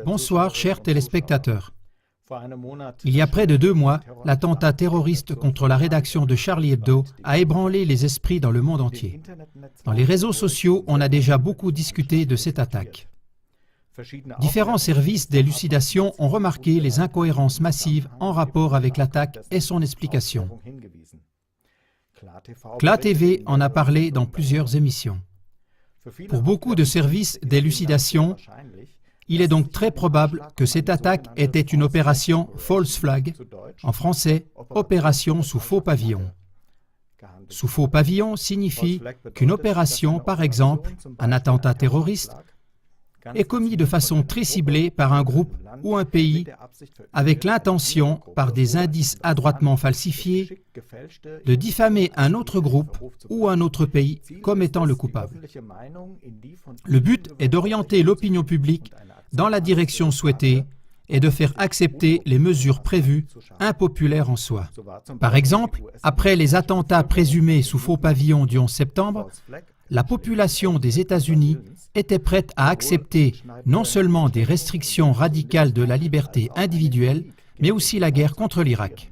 Bonsoir, chers téléspectateurs. Il y a près de 2 mois, l'attentat terroriste contre la rédaction de Charlie Hebdo a ébranlé les esprits dans le monde entier. Dans les réseaux sociaux, on a déjà beaucoup discuté de cette attaque. Différents services d'élucidation ont remarqué les incohérences massives en rapport avec l'attaque et son explication. CLA TV en a parlé dans plusieurs émissions. Pour beaucoup de services d'élucidation, il est donc très probable que cette attaque était une opération false flag, en français, opération sous faux pavillon. Sous faux pavillon signifie qu'une opération, par exemple, un attentat terroriste, est commis de façon très ciblée par un groupe ou un pays avec l'intention, par des indices adroitement falsifiés, de diffamer un autre groupe ou un autre pays comme étant le coupable. Le but est d'orienter l'opinion publique dans la direction souhaitée et de faire accepter les mesures prévues, impopulaires en soi. Par exemple, après les attentats présumés sous faux pavillon du 11 septembre, la population des États-Unis était prête à accepter non seulement des restrictions radicales de la liberté individuelle, mais aussi la guerre contre l'Irak.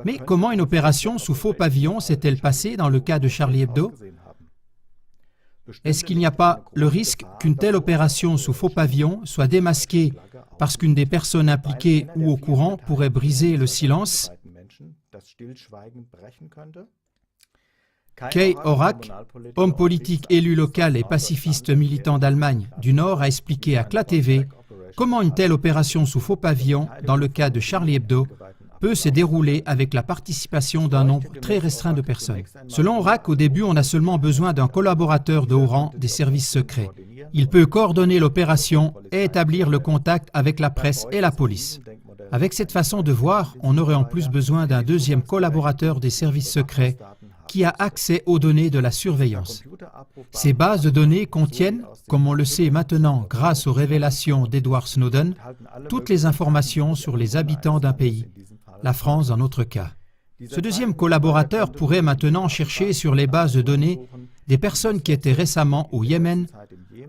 Mais comment une opération sous faux pavillon s'est-elle passée dans le cas de Charlie Hebdo? Est-ce qu'il n'y a pas le risque qu'une telle opération sous faux pavillon soit démasquée parce qu'une des personnes impliquées ou au courant pourrait briser le silence? Kay Horak, homme politique élu local et pacifiste militant d'Allemagne du Nord, a expliqué à CLA TV comment une telle opération sous faux pavillon, dans le cas de Charlie Hebdo, peut se dérouler avec la participation d'un nombre très restreint de personnes. Selon Horak, au début, on a seulement besoin d'un collaborateur de haut rang des services secrets. Il peut coordonner l'opération et établir le contact avec la presse et la police. Avec cette façon de voir, on aurait en plus besoin d'un deuxième collaborateur des services secrets qui a accès aux données de la surveillance. Ces bases de données contiennent, comme on le sait maintenant grâce aux révélations d'Edward Snowden, toutes les informations sur les habitants d'un pays, la France dans notre cas. Ce deuxième collaborateur pourrait maintenant chercher sur les bases de données des personnes qui étaient récemment au Yémen,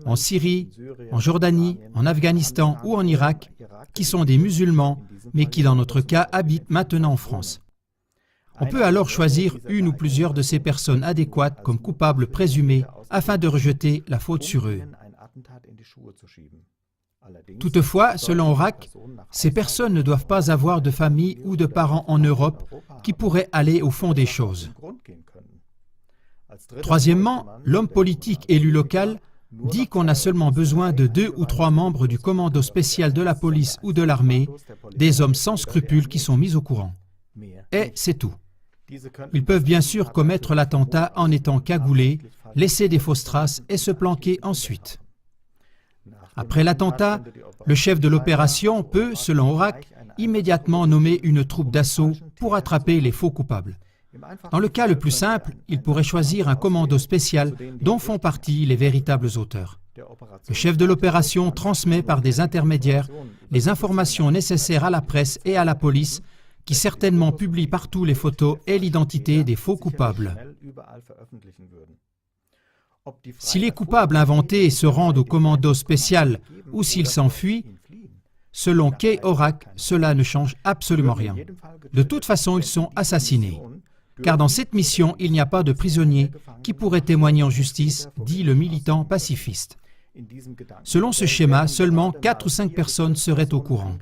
en Syrie, en Jordanie, en Afghanistan ou en Irak, qui sont des musulmans, mais qui dans notre cas habitent maintenant en France. On peut alors choisir une ou plusieurs de ces personnes adéquates comme coupables présumés afin de rejeter la faute sur eux. Toutefois, selon Horak, ces personnes ne doivent pas avoir de famille ou de parents en Europe qui pourraient aller au fond des choses. Troisièmement, l'homme politique élu local dit qu'on a seulement besoin de 2 ou 3 membres du commando spécial de la police ou de l'armée, des hommes sans scrupules qui sont mis au courant. Et c'est tout. Ils peuvent bien sûr commettre l'attentat en étant cagoulés, laisser des fausses traces et se planquer ensuite. Après l'attentat, le chef de l'opération peut, selon Horak, immédiatement nommer une troupe d'assaut pour attraper les faux coupables. Dans le cas le plus simple, il pourrait choisir un commando spécial dont font partie les véritables auteurs. Le chef de l'opération transmet par des intermédiaires les informations nécessaires à la presse et à la police qui certainement publie partout les photos et l'identité des faux coupables. Si les coupables inventés se rendent au commando spécial ou s'ils s'enfuient, selon Kay Horak, cela ne change absolument rien. De toute façon, ils sont assassinés. Car dans cette mission, il n'y a pas de prisonniers qui pourraient témoigner en justice, dit le militant pacifiste. Selon ce schéma, seulement 4 ou 5 personnes seraient au courant.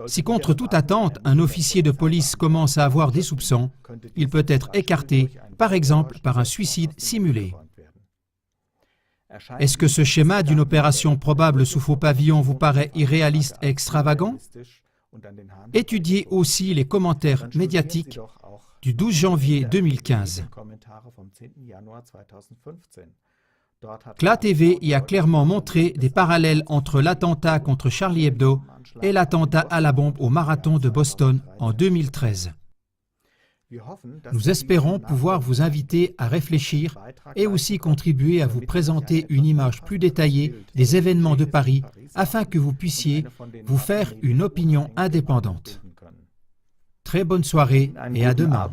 Si contre toute attente, un officier de police commence à avoir des soupçons, il peut être écarté, par exemple par un suicide simulé. Est-ce que ce schéma d'une opération probable sous faux pavillon vous paraît irréaliste et extravagant? Étudiez aussi les commentaires médiatiques du 12 janvier 2015. CLA TV y a clairement montré des parallèles entre l'attentat contre Charlie Hebdo et l'attentat à la bombe au marathon de Boston en 2013. Nous espérons pouvoir vous inviter à réfléchir et aussi contribuer à vous présenter une image plus détaillée des événements de Paris afin que vous puissiez vous faire une opinion indépendante. Très bonne soirée et à demain.